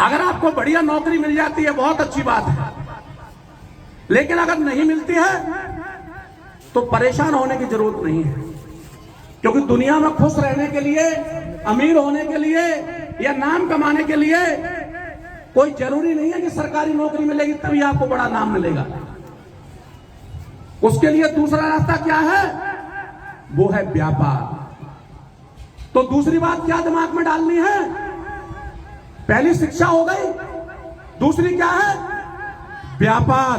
अगर आपको बढ़िया नौकरी मिल जाती है बहुत अच्छी बात है, लेकिन अगर नहीं मिलती है तो परेशान होने की जरूरत नहीं है, क्योंकि दुनिया में खुश रहने के लिए, अमीर होने के लिए या नाम कमाने के लिए कोई जरूरी नहीं है कि सरकारी नौकरी मिलेगी तभी आपको बड़ा नाम मिलेगा। उसके लिए दूसरा रास्ता क्या है? वो है व्यापार। तो दूसरी बात क्या दिमाग में डालनी है? पहली शिक्षा हो गई, दूसरी क्या है? व्यापार।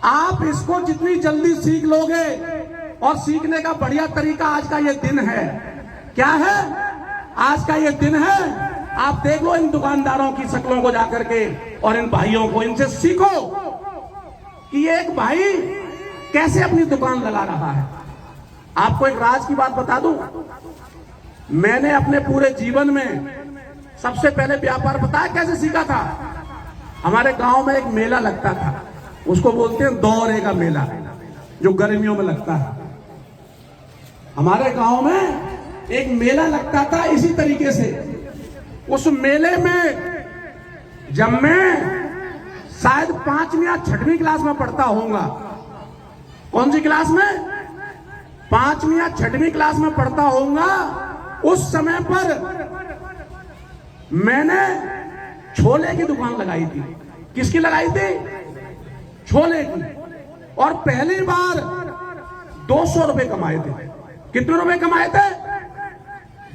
आप इसको जितनी जल्दी सीख लोगे, और सीखने का बढ़िया तरीका आज का ये दिन है। क्या है आज का ये दिन है? आप देख लो इन दुकानदारों की शक्लों को जाकर के और इन भाइयों को, इनसे सीखो कि एक भाई कैसे अपनी दुकान लगा रहा है। आपको एक राज की बात बता दूं, मैंने अपने पूरे जीवन में सबसे पहले व्यापार पता है कैसे सीखा था? हमारे गांव में एक मेला लगता था, उसको बोलते हैं दौरे का मेला, जो गर्मियों में लगता है। हमारे गांव में एक मेला लगता था इसी तरीके से। उस मेले में जब मैं शायद 5वीं या 6वीं क्लास में पढ़ता होऊंगा, कौन सी क्लास में? 5वीं या 6वीं क्लास में पढ़ता होऊंगा। उस समय पर मैंने छोले की दुकान लगाई थी। किसकी लगाई थी? छोले की। और पहली बार 200 रुपए कमाए थे। कितने रुपए कमाए थे?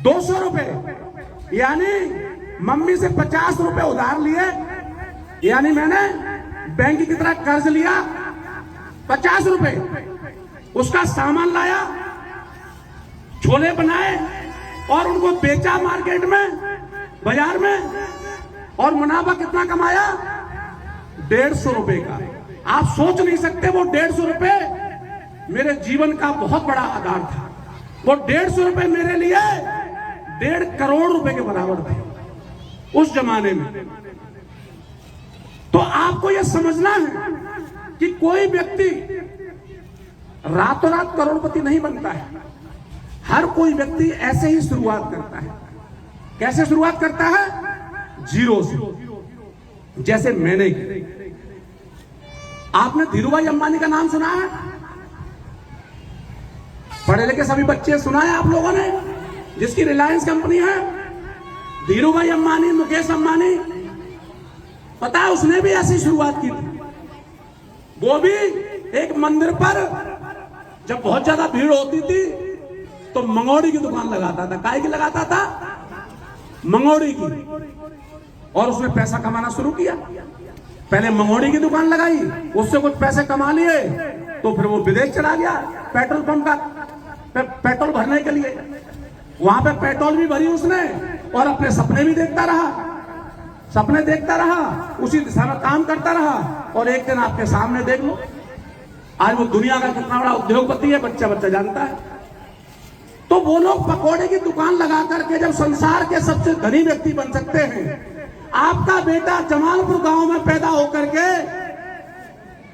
200 रुपए। यानी मम्मी से 50 रुपए उधार लिए, यानी मैंने बैंक की तरह कर्ज लिया 50 रुपए, उसका सामान लाया, छोले बनाए और उनको बेचा मार्केट में, बाजार में, और मुनाफा कितना कमाया? 150 रुपए का। आप सोच नहीं सकते, वो 150 रुपए मेरे जीवन का बहुत बड़ा आधार था। वो 150 रुपए मेरे लिए 1.5 करोड़ रुपए के बराबर थे उस जमाने में। तो आपको यह समझना है कि कोई व्यक्ति रातों रात करोड़पति नहीं बनता है। हर कोई व्यक्ति ऐसे ही शुरुआत करता है। कैसे शुरुआत करता है? जीरो से, जैसे मैंने की। आपने धीरूभाई अंबानी का नाम सुना है? पढ़े लिखे सभी बच्चे सुना है आप लोगों ने? जिसकी रिलायंस कंपनी है, धीरूभाई अंबानी, मुकेश अंबानी। पता है उसने भी ऐसी शुरुआत की थी। वो भी एक मंदिर पर जब बहुत ज्यादा भीड़ होती थी तो मंगोड़ी की दुकान लगाता था। काय की लगाता था? मंगोड़ी की। और उसने पैसा कमाना शुरू किया। पहले मंगोड़ी की दुकान लगाई, उससे कुछ पैसे कमा लिए, तो फिर वो विदेश चला गया पेट्रोल पंप का पेट्रोल भरने के लिए। वहां पे पेट्रोल भी भरी उसने और अपने सपने भी देखता रहा, सपने देखता रहा, उसी दिशा में काम करता रहा। और एक दिन आपके सामने देख लो, आज वो दुनिया का कितना बड़ा उद्योगपति है, बच्चा बच्चा जानता है। तो वो लोग पकौड़े की दुकान लगा करके जब संसार के सबसे धनी व्यक्ति बन सकते हैं, आपका बेटा जमालपुर गांव में पैदा होकर के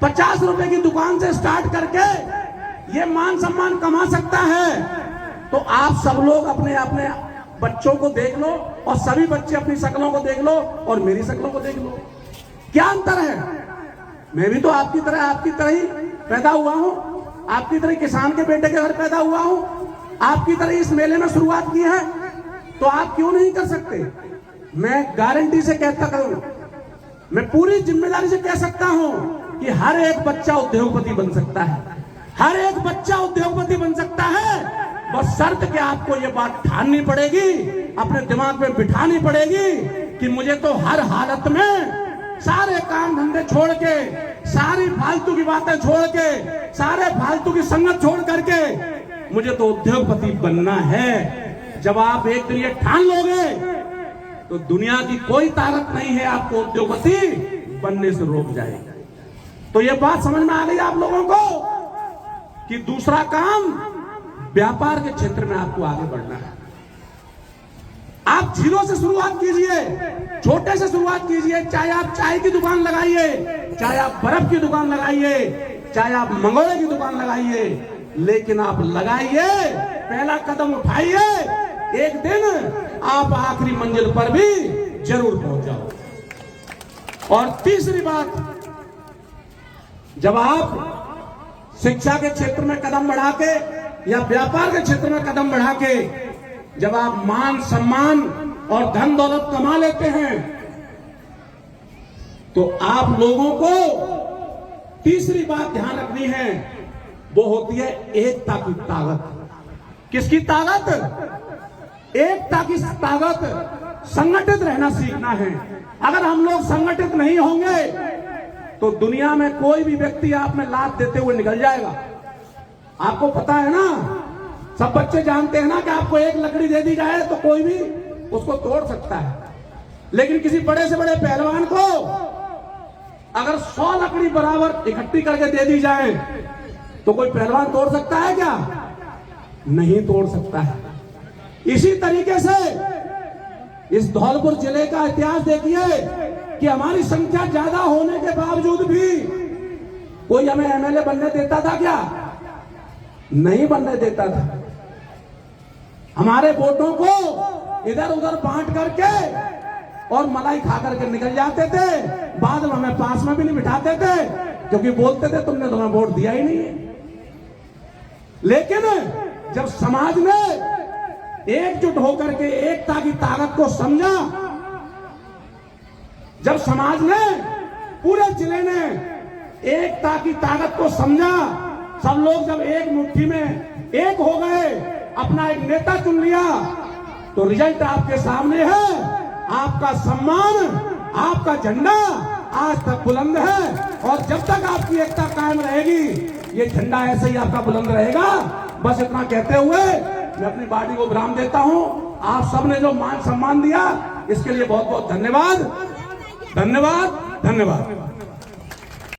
50 रुपए की दुकान से स्टार्ट करके ये मान सम्मान कमा सकता है, तो आप सब लोग अपने अपने बच्चों को देख लो, और सभी बच्चे अपनी शक्लों को देख लो और मेरी शक्लों को देख लो। क्या अंतर है? मैं भी तो आपकी तरह ही पैदा हुआ हूं, आपकी तरह किसान के बेटे के घर पैदा हुआ हूं, आपकी तरह इस मेले में शुरुआत की है। तो आप क्यों नहीं कर सकते? मैं गारंटी से कहता हूं, मैं पूरी जिम्मेदारी से कह सकता हूं कि हर एक बच्चा उद्योगपति बन सकता है। हर एक बच्चा उद्योगपति बन सकता है। बस शर्त कि आपको ये बात ठाननी पड़ेगी, अपने दिमाग में बिठानी पड़ेगी कि मुझे तो हर हालत में सारे काम धंधे छोड़ के, सारी फालतू की बातें छोड़ के, सारे फालतू की संगत छोड़ करके मुझे तो उद्योगपति बनना है। जब आप एक दिन ये ठान लोगे तो दुनिया की कोई ताकत नहीं है आपको उद्योगपति बनने से रोक जाएगी। तो ये बात समझ में आ गई आप लोगों को कि दूसरा काम व्यापार के क्षेत्र में आपको आगे बढ़ना है। आप जीरो से शुरुआत कीजिए, छोटे से शुरुआत कीजिए। चाहे आप चाय की दुकान लगाइए, चाहे आप बर्फ की दुकान लगाइए, चाहे आप मंगोड़े की दुकान लगाइए, लेकिन आप लगाइए, पहला कदम उठाइए। एक दिन आप आखिरी मंजिल पर भी जरूर पहुंच जाओ। और तीसरी बात, जब आप शिक्षा के क्षेत्र में कदम बढ़ा के या व्यापार के क्षेत्र में कदम बढ़ा के जब आप मान सम्मान और धन दौलत कमा लेते हैं, तो आप लोगों को तीसरी बात ध्यान रखनी है, वो होती है एकता की ताकत। किसकी ताकत? एकता की ताकत। संगठित रहना सीखना है। अगर हम लोग संगठित नहीं होंगे तो दुनिया में कोई भी व्यक्ति आप में लात देते हुए निकल जाएगा। आपको पता है ना, सब बच्चे जानते हैं ना कि आपको एक लकड़ी दे दी जाए तो कोई भी उसको तोड़ सकता है, लेकिन किसी बड़े से बड़े पहलवान को अगर 100 लकड़ी बराबर इकट्ठी करके दे दी जाए तो कोई पहलवान तोड़ सकता है क्या? नहीं तोड़ सकता है। इसी तरीके से इस धौलपुर जिले का इतिहास देखिए कि हमारी संख्या ज्यादा होने के बावजूद भी कोई हमें एमएलए बनने देता था क्या? नहीं बनने देता था। हमारे वोटों को इधर उधर बांट करके और मलाई खा करके निकल जाते थे। बाद में हमें पास में भी नहीं बिठाते थे, क्योंकि बोलते थे तुमने तो हमें वोट दिया ही नहीं है। लेकिन जब समाज ने एकजुट होकर के एकता की ताकत को समझा, जब समाज ने, पूरे जिले ने एकता की ताकत को समझा, सब लोग जब एक मुट्ठी में एक हो गए, अपना एक नेता चुन लिया, तो रिजल्ट आपके सामने है। आपका सम्मान, आपका झंडा आज तक बुलंद है, और जब तक आपकी एकता कायम रहेगी ये झंडा ऐसे ही आपका बुलंद रहेगा। बस इतना कहते हुए मैं अपनी बाडी को विराम देता हूं। आप सबने जो मान सम्मान दिया इसके लिए बहुत बहुत धन्यवाद, धन्यवाद, धन्यवाद।